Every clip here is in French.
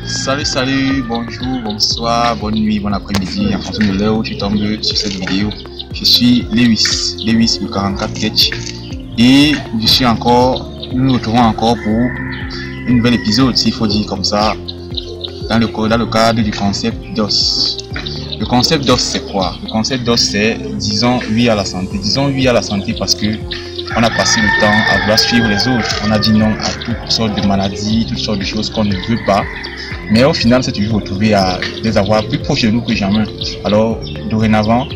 Salut, bonjour, bonsoir, bonne nuit, bon après-midi, en fonction de l'heure où tu tombes sur cette vidéo. Je suis Lewis du 44 Sketch et nous nous retrouvons encore pour un nouvel épisode, s'il faut dire comme ça, dans le cadre du concept DOS. Le concept DOS c'est quoi? Le concept DOS c'est disons oui à la santé. Disons oui à la santé parce que on a passé le temps à vouloir suivre les autres. On a dit non à toutes sortes de maladies, toutes sortes de choses qu'on ne veut pas. Mais au final, c'est toujours retrouvé à les avoir plus proches de nous que jamais. Alors, dorénavant,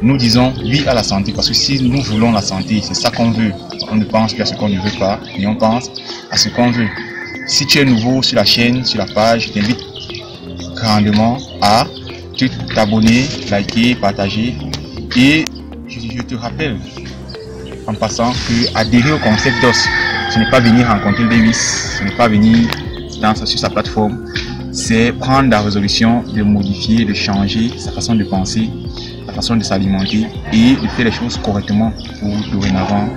nous disons oui à la santé parce que si nous voulons la santé, c'est ça qu'on veut. On ne pense plus à ce qu'on ne veut pas, mais on pense à ce qu'on veut. Si tu es nouveau sur la chaîne, sur la page, je t'invite grandement à t'abonner, liker, partager. Et je te rappelle, en passant, que adhérer au concept DOS, ce n'est pas venir rencontrer Lewis, ce n'est pas venir sur sa plateforme, c'est prendre la résolution de modifier, de changer sa façon de penser, sa façon de s'alimenter et de faire les choses correctement pour dorénavant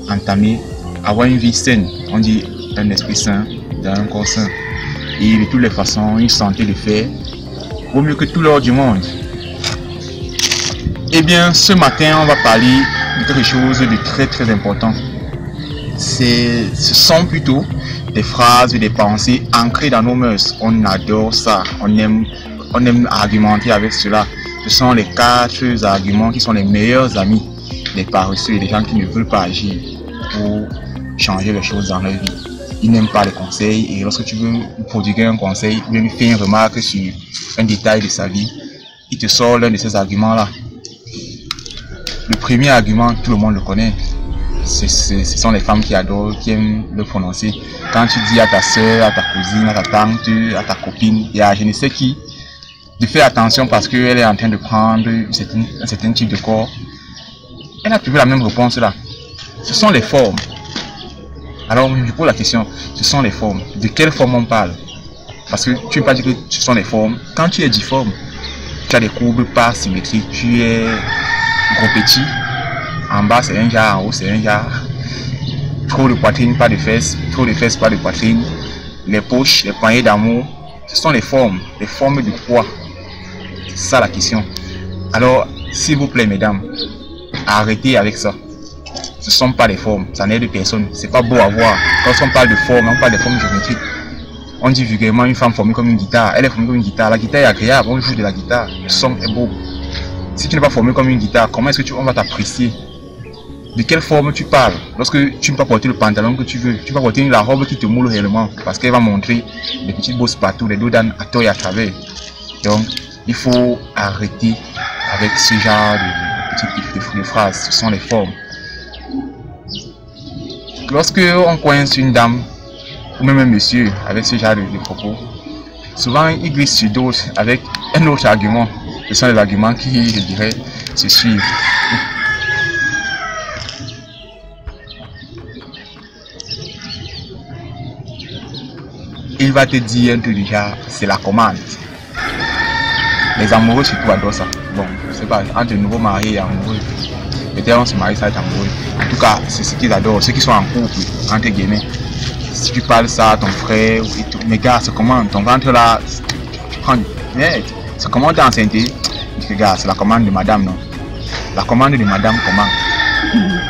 entamer, avoir une vie saine. On dit un esprit sain dans un corps sain. Et de toutes les façons, une santé de fer vaut mieux que tout l'or du monde. Eh bien, ce matin, on va parler de quelque chose de très important. Ce sont plutôt des phrases, des pensées ancrées dans nos mœurs. On adore ça, on aime argumenter avec cela. Ce sont les 4 arguments qui sont les meilleurs amis des paresseux et des gens qui ne veulent pas agir pour changer les choses dans leur vie. Ils n'aiment pas les conseils et lorsque tu veux prodiguer un conseil ou lui faire une remarque sur un détail de sa vie, il te sort l'un de ces arguments-là. Le premier argument, tout le monde le connaît. Ce sont les femmes qui adorent, qui aiment le prononcer. Quand tu dis à ta soeur, à ta cousine, à ta tante, à ta copine, et à je ne sais qui, de faire attention parce qu'elle est en train de prendre un certain type de corps, elle a toujours la même réponse là. Ce sont les formes. Alors je pose la question, ce sont les formes. De quelle forme on parle? Parce que tu ne peux pas dire que ce sont les formes. Quand tu es difforme, tu as des courbes pas symétriques, tu es gros petit. En bas c'est un jar, en haut c'est un jar. Trop de poitrine, pas de fesses. Trop de fesses, pas de poitrine. Les poches, les poignées d'amour, ce sont les formes de poids. C'est ça la question. Alors, s'il vous plaît, mesdames, arrêtez avec ça. Ce ne sont pas des formes, ça n'aide personne. C'est pas beau à voir. Quand on parle de forme, on parle de formes géométriques. On dit vulgairement une femme formée comme une guitare. Elle est formée comme une guitare. La guitare est agréable, on joue de la guitare. Le son est beau. Si tu n'es pas formé comme une guitare, comment est-ce que on va t'apprécier? De quelle forme tu parles? Lorsque tu ne peux pas porter le pantalon que tu veux, tu vas porter la robe qui te moule réellement parce qu'elle va montrer des petites bosses partout, les dos d'âne à tort et à travers. Donc, il faut arrêter avec ce genre de phrases. Ce sont les formes. Lorsque on coince une dame ou même un monsieur avec ce genre de propos, souvent il glisse sur d'autres avec un autre argument. Ce sont les arguments qui, je dirais, se suivent. Il va te dire un truc du genre, c'est la commande. Les amoureux surtout adorent ça. Bon, je sais pas, entre nouveaux mariés et amoureux, peut-être on se marie, ça va être amoureux. En tout cas, c'est ce qu'ils adorent, ceux qui sont en couple, entre guillemets. Si tu parles ça à ton frère, et tout, mais gars, c'est comment? Ton ventre là, tu prends, c'est comment t'es enceinte? Je dis, gars, c'est la commande de madame, non? La commande de madame, comment?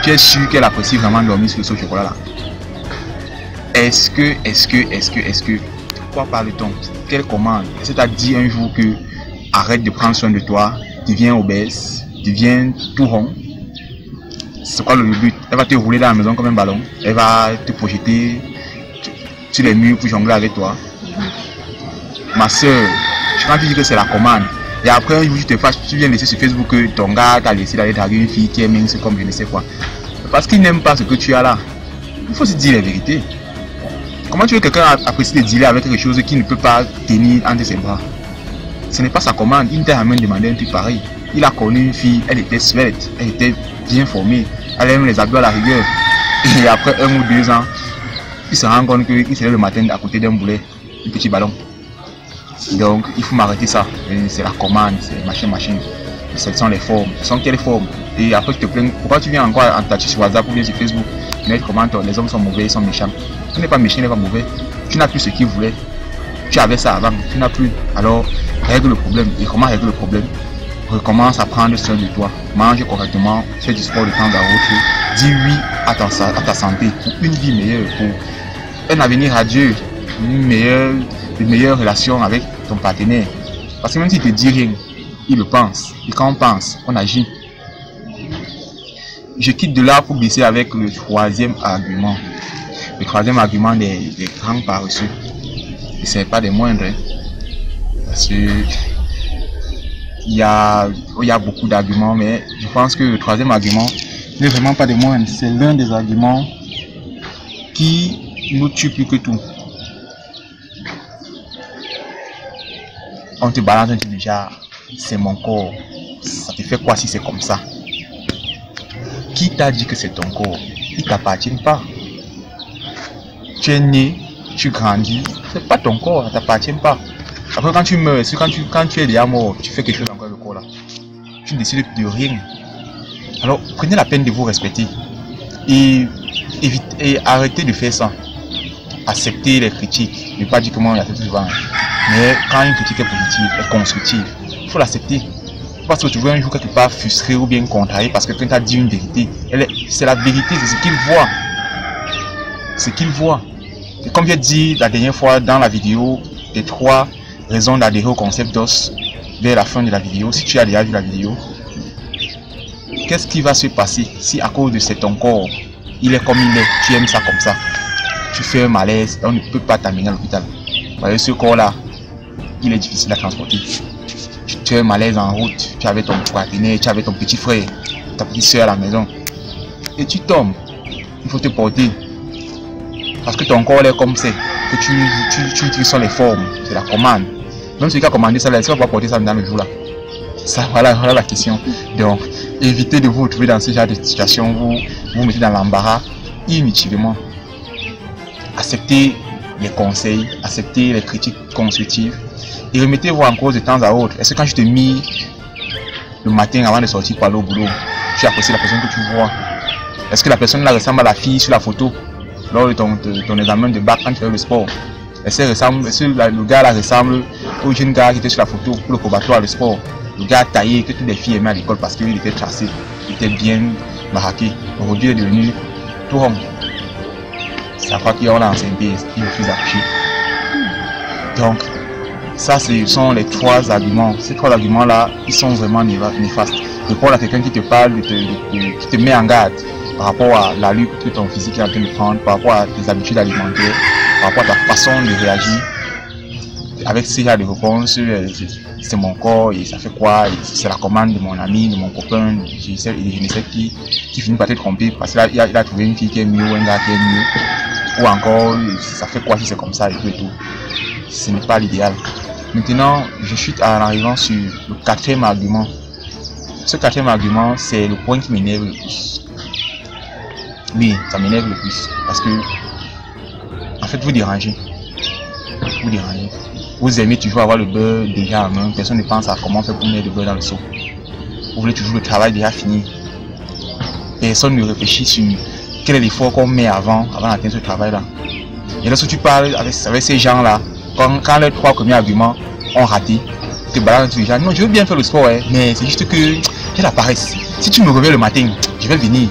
Tu es sûr qu'elle apprécie vraiment dormir sur le saut chocolat là? Est-ce que, quoi parle-t-on? Quelle commande? Est-ce que tu as dit un jour que arrête de prendre soin de toi, deviens obèse, deviens tout rond? C'est quoi le but? Elle va te rouler dans la maison comme un ballon, elle va te projeter sur les murs pour jongler avec toi. Ma soeur, quand tu dis que c'est la commande, et après un jour tu viens laisser sur Facebook que ton gars t'a laissé d'aller draguer une fille qui est mince comme je ne sais quoi. Parce qu'il n'aime pas ce que tu as là. Il faut se dire la vérité. Comment tu veux quelqu'un apprécier de dealer avec quelque chose qu'il ne peut pas tenir entre ses bras? Ce n'est pas sa commande, il ne t'a jamais demandé un truc pareil. Il a connu une fille, elle était svelte, elle était bien formée, elle aime les abdos à la rigueur. Et après 1 ou 2 ans, il se rend compte qu'il se lève le matin à côté d'un boulet, un petit ballon. Donc il faut m'arrêter ça. C'est la commande, c'est machin. Ce sont les formes. Ce sont quelles formes? Et après tu te plains, pourquoi tu viens encore en tâcher sur WhatsApp ou bien sur Facebook? Mais comment les hommes sont mauvais, ils sont méchants. Tu n'es pas méchant, tu n'es pas mauvais. Tu n'as plus ce qu'ils voulaient. Tu avais ça avant, tu n'as plus. Alors, règle le problème. Et comment régler le problème? Recommence à prendre soin de toi. Mange correctement, fais du sport de temps à autre. Dis oui à ta santé pour une vie meilleure, pour un avenir radieux, une meilleure relation avec ton partenaire. Parce que même s'il ne te dit rien, il le pense. Et quand on pense, on agit. Je quitte de là pour glisser avec le troisième argument. Le troisième argument des grands paresseux. Et ce n'est pas des moindres. Hein. Parce que il y a beaucoup d'arguments, mais je pense que le troisième argument n'est vraiment pas des moindres. C'est l'un des arguments qui nous tue plus que tout. On te balance un truc déjà, c'est mon corps. Ça te fait quoi si c'est comme ça? Qui t'a dit que c'est ton corps? Il ne t'appartient pas. Tu es né, tu grandis, c'est pas ton corps, ça ne t'appartient pas. Après quand tu meurs, quand tu es déjà mort, tu fais quelque chose encore le corps là. Tu ne décides de rien. Alors prenez la peine de vous respecter et arrêtez de faire ça. Acceptez les critiques, ne pas dire comment il y a tout souvent. Mais quand une critique est positive, est constructive, il faut l'accepter. Parce que tu vois un jour quelque part frustré ou bien contrarié parce que quelqu'un t'a dit une vérité. C'est la vérité, c'est ce qu'il voit. Ce qu'il voit. Et comme j'ai dit la dernière fois dans la vidéo, les 3 raisons d'adhérer au concept d'os vers la fin de la vidéo, si tu as déjà vu la vidéo, qu'est-ce qui va se passer si à cause de ton corps, il est comme il est, tu aimes ça comme ça, tu fais un malaise, on ne peut pas t'amener à l'hôpital. Parce que ce corps-là, il est difficile à transporter. Tu as un malaise en route, tu avais ton partenaire, tu avais ton petit frère, ta petite soeur à la maison, et tu tombes, il faut te porter. Parce que ton corps est comme c'est, que tu utilises les formes, c'est la commande. Même celui qui a commandé ça, est-ce qu'on va porter ça dans le jour là? Ça, voilà la question. Donc, évitez de vous retrouver dans ce genre de situation où vous mettez dans l'embarras inutilement. Acceptez les conseils, acceptez les critiques constructives et remettez-vous en cause de temps à autre. Est-ce que quand je te mis le matin avant de sortir pour aller au boulot, tu apprécies la personne que tu vois? Est-ce que la personne là ressemble à la fille sur la photo lors de ton examen de bac quand tu fais le sport? Est-ce que le gars là ressemble au jeune gars qui était sur la photo pour le combattoir le sport? Le gars taillé que toutes les filles aimaient à l'école parce qu'il était tracé, il était bien marqué. Aujourd'hui il est devenu tout rond. C'est la fois qu'il y a en CMP, il refuse d'accoucher. Donc, ça ce sont les 3 arguments. Ces 3 arguments là, ils sont vraiment néfastes. Répondre à quelqu'un qui te parle, qui te met en garde par rapport à la lutte que ton physique est en train de prendre, par rapport à tes habitudes alimentaires, par rapport à ta façon de réagir. Avec ces genre de réponses, c'est mon corps et ça fait quoi, c'est la commande de mon ami, de mon copain, je ne sais qui finit par te tromper parce qu'il a trouvé une fille qui est mieux ou un gars qui est mieux, ou encore ça fait quoi si c'est comme ça et tout et tout. Ce n'est pas l'idéal. Maintenant, je chute en arrivant sur le 4e argument. Ce 4e argument, c'est le point qui m'énerve le plus. Oui, ça m'énerve le plus parce que en fait vous dérangez. Vous aimez toujours avoir le beurre déjà en main, personne ne pense à comment faire pour mettre le beurre dans le seau. Vous voulez toujours le travail déjà fini. Personne ne réfléchit sur quel est l'effort qu'on met avant d'atteindre ce travail là. Et lorsque tu parles avec ces gens là, quand les 3 premiers arguments ont raté, tu te balances les gens, non je veux bien faire le sport hein, mais c'est juste que j'ai la paresse. Si tu me réveilles le matin, je vais venir.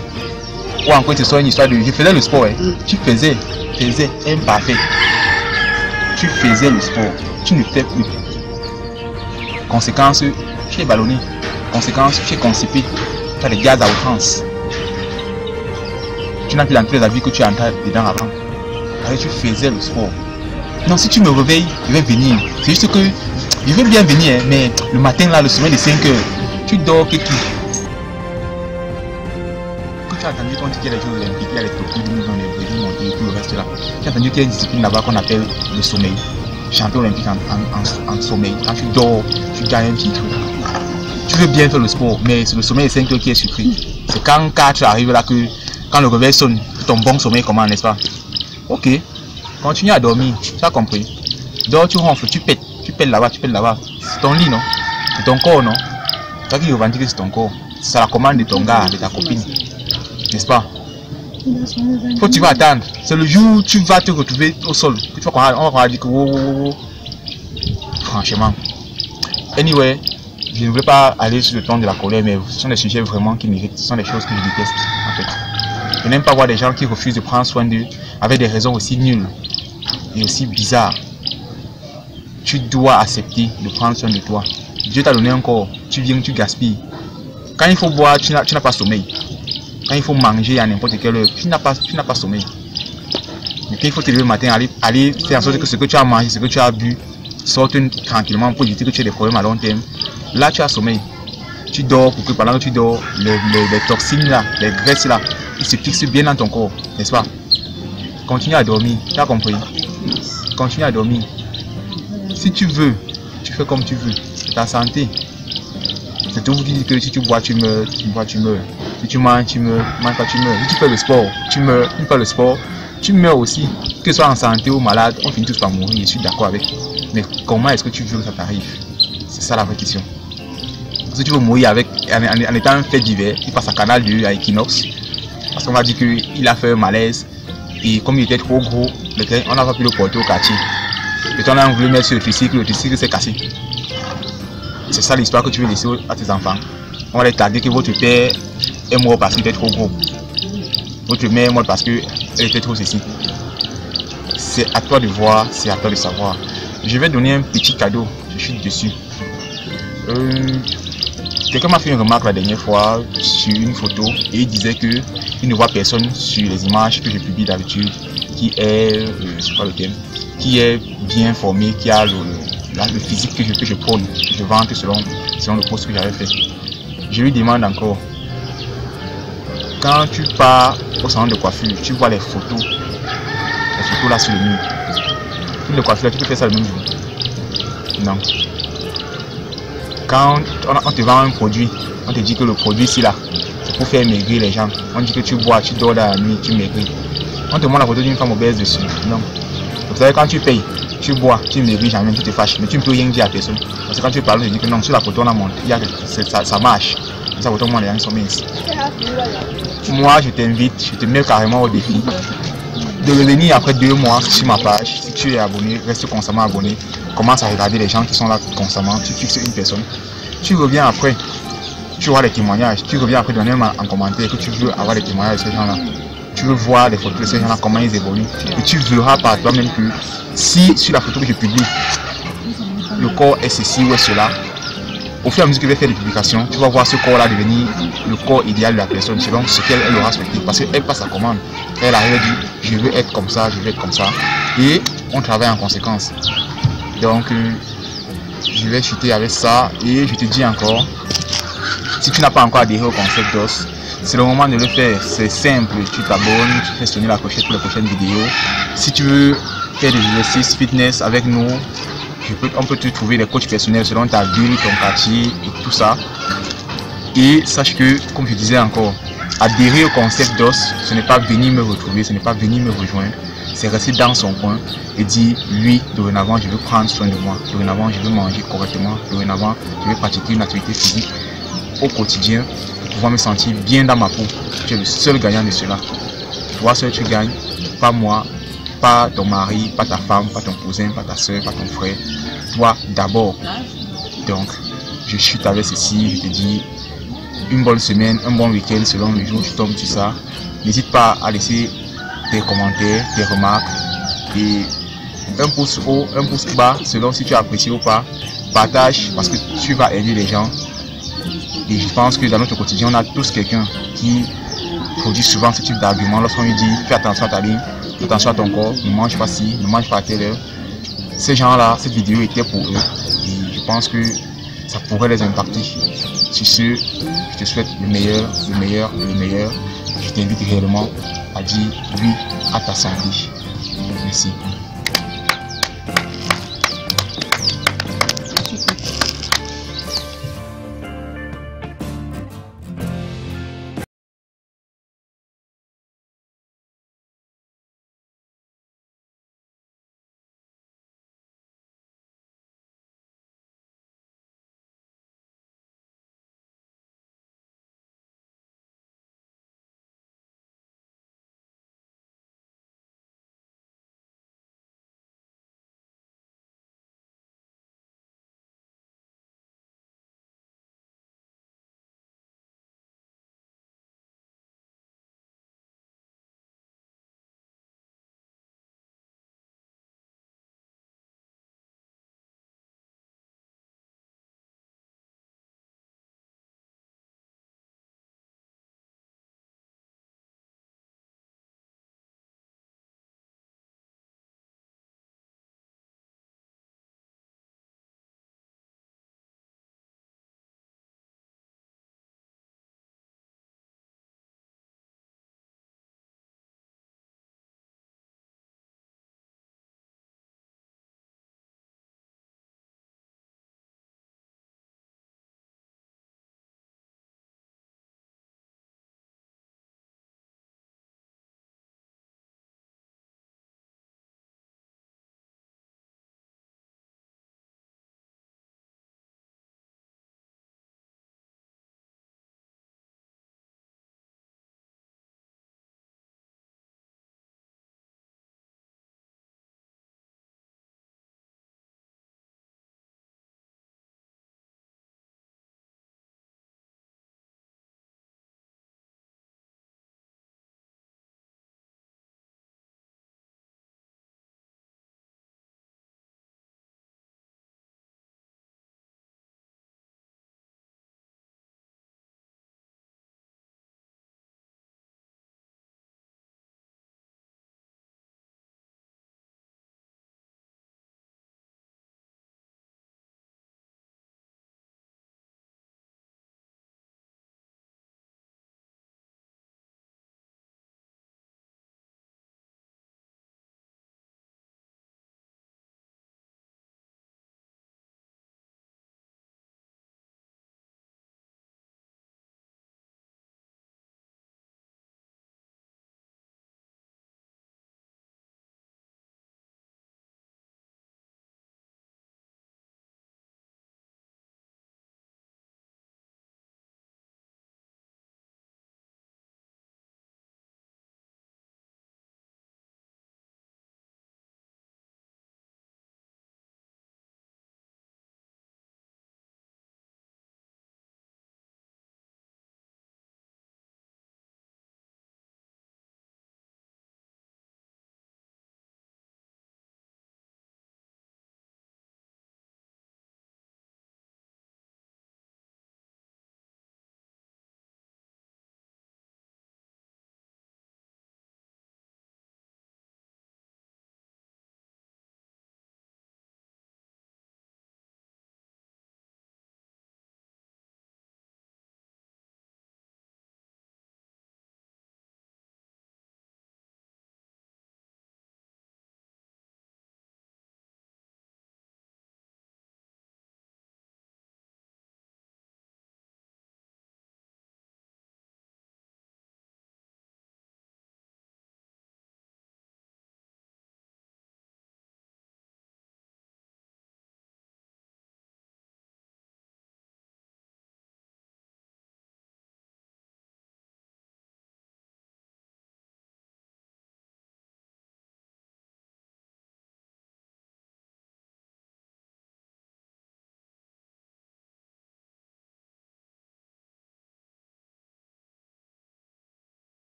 Ou encore ce soit une histoire de je faisais le sport hein. Tu faisais imparfait. Tu faisais le sport, tu ne fais plus. Conséquence, tu es ballonné. Conséquence, tu es constipé. Tu as des gaz à outrance. Tu n'as plus dans tous les habits que tu entrais dedans avant. Alors tu faisais le sport. Non, si tu me réveilles, je vais venir. C'est juste que je vais bien venir, hein, mais le matin là, le sommeil de 5 heures, tu dors que tout. Tu as entendu qu'on dit qu'il y a les Jeux Olympiques, il y a les Tokyo, les Brésil, Monté, tout le reste là. Tu as entendu qu'il y a une discipline là-bas qu'on appelle le sommeil. Champion olympique en sommeil. Quand tu dors, tu gagnes un titre. Tu veux bien faire le sport, mais c'est le sommeil de 5 heures qui est surpris. C'est quand 4 arrive là que, quand le réveil sonne, ton bon sommeil commence, n'est-ce pas? Ok, continue à dormir, tu as compris. Dors, tu ronfles, tu pètes là-bas, C'est ton lit, non? C'est ton corps, non? Toi qui revendiques que c'est ton corps. C'est la commande de ton gars, de ta copine. N'est-ce pas? Faut que tu vas attendre. C'est le jour où tu vas te retrouver au sol que tu vas, on va dire que franchement. Anyway, je ne voulais pas aller sur le ton de la colère, mais ce sont des sujets vraiment qui m'irritent. Ce sont des choses que je déteste, en fait. Je n'aime pas voir des gens qui refusent de prendre soin d'eux avec des raisons aussi nulles et aussi bizarres. Tu dois accepter de prendre soin de toi. Dieu t'a donné un corps, tu viens, tu gaspilles. Quand il faut boire, tu n'as pas sommeil. Quand il faut manger à n'importe quelle heure, tu n'as pas sommeil. Mais quand il faut te lever le matin, aller faire en sorte que ce que tu as mangé, ce que tu as bu, sorte tranquillement pour éviter que tu aies des problèmes à long terme. Là, tu as sommeil. Tu dors pour que pendant que tu dors, les toxines là, les graisses là, ils se fixent bien dans ton corps, n'est-ce pas? Continue à dormir, tu as compris? Continue à dormir. Si tu veux, tu fais comme tu veux. C'est ta santé. C'est tout vous qui dit que si tu bois, tu meurs. Si tu bois, tu meurs. Si tu manges, tu meurs. Mange pas, tu meurs. Si tu fais le sport, tu meurs. Si tu fais le sport, tu meurs aussi. Que ce soit en santé ou malade, on finit tous par mourir. Je suis d'accord avec. Mais comment est-ce que tu veux que ça t'arrive? C'est ça la vraie question. Si tu veux mourir en étant un fait divers, il passe à Canal 2 à Equinox. Parce qu'on va dire qu'il a fait un malaise. Et comme il était trop gros, on n'a pas pu le porter au quartier. Et on a voulu mettre sur le tricycle s'est cassé. C'est ça l'histoire que tu veux laisser à tes enfants. On va les taguer que votre père est mort parce qu'il était trop gros. Votre mère est morte parce qu'elle était trop ceci. C'est à toi de voir, c'est à toi de savoir. Je vais donner un petit cadeau, je suis dessus. Quelqu'un m'a fait une remarque la dernière fois sur une photo et il disait qu'il ne voit personne sur les images que je publie d'habitude qui est, c'est pas le thème, qui est bien formé, qui a le physique que je prône, que je vante selon le post que j'avais fait. Je lui demande encore, quand tu pars au salon de coiffure, tu vois les photos là sur le mur. Toutes les coiffures, tu peux faire ça le même jour? Non. Quand on te vend un produit, on te dit que le produit c'est là, c'est pour faire maigrir les gens. On dit que tu bois, tu dors dans la nuit, tu maigris. On te montre la photo d'une femme obèse dessus. Non. Vous savez, quand tu payes, tu bois, tu maigris, jamais tu te fâches, mais tu ne peux rien dire à personne. Parce que quand tu parles, on te dit que non, sur la photo on a monté, ça marche. Sur la photo, moi les gens sont minces. Moi, je t'invite, je te mets carrément au défi de revenir après 2 mois sur ma page. Si tu es abonné, reste constamment abonné. Commence à regarder les gens qui sont là constamment. Tu fixes une personne. Tu reviens après, tu vois les témoignages. Tu reviens après donner en commentaire que tu veux avoir les témoignages de ces gens-là. Tu veux voir les photos de ces gens-là, comment ils évoluent. Et tu verras par toi-même que si sur la photo que je publie, le corps est ceci ou est cela, au fur et à mesure que je vais faire des publications, tu vas voir ce corps-là devenir le corps idéal de la personne selon ce qu'elle aura souhaité. Parce qu'elle passe sa commande. Elle arrive et dit, je veux être comme ça, je veux être comme ça. Et on travaille en conséquence. Donc, je vais chuter avec ça. Et je te dis encore, si tu n'as pas encore adhéré au concept d'os, c'est le moment de le faire. C'est simple, tu t'abonnes, tu fais sonner la clochette pour les prochaines vidéos. Si tu veux faire des exercices fitness avec nous, on peut te trouver des coachs personnels selon ta ville, ton quartier et tout ça. Et sache que, comme je disais encore, adhérer au concept d'os, ce n'est pas venir me retrouver, ce n'est pas venir me rejoindre, c'est rester dans son coin et dire, lui, dorénavant, je veux prendre soin de moi, dorénavant, je veux manger correctement, dorénavant, je veux pratiquer une activité physique au quotidien pour pouvoir me sentir bien dans ma peau. Tu es le seul gagnant de cela. Toi seul, tu gagnes, pas moi, pas ton mari, pas ta femme, pas ton cousin, pas ta soeur, pas ton frère. Toi d'abord. Donc, je chute avec ceci, je te dis une bonne semaine, un bon week-end selon le jour où tu tombes sur ça. N'hésite pas à laisser tes commentaires, tes remarques et un pouce haut, un pouce bas selon si tu apprécies ou pas. Partage parce que tu vas aider les gens. Et je pense que dans notre quotidien, on a tous quelqu'un qui produit souvent ce type d'argument lorsqu'on lui dit fais attention à ta ligne, fais attention à ton corps, ne mange pas ci, ne mange pas à telle heure. Ces gens-là, cette vidéo était pour eux et je pense que ça pourrait les impacter. Sur ce, je te souhaite le meilleur, le meilleur, le meilleur. Je t'invite réellement à dire oui à ta santé. Merci.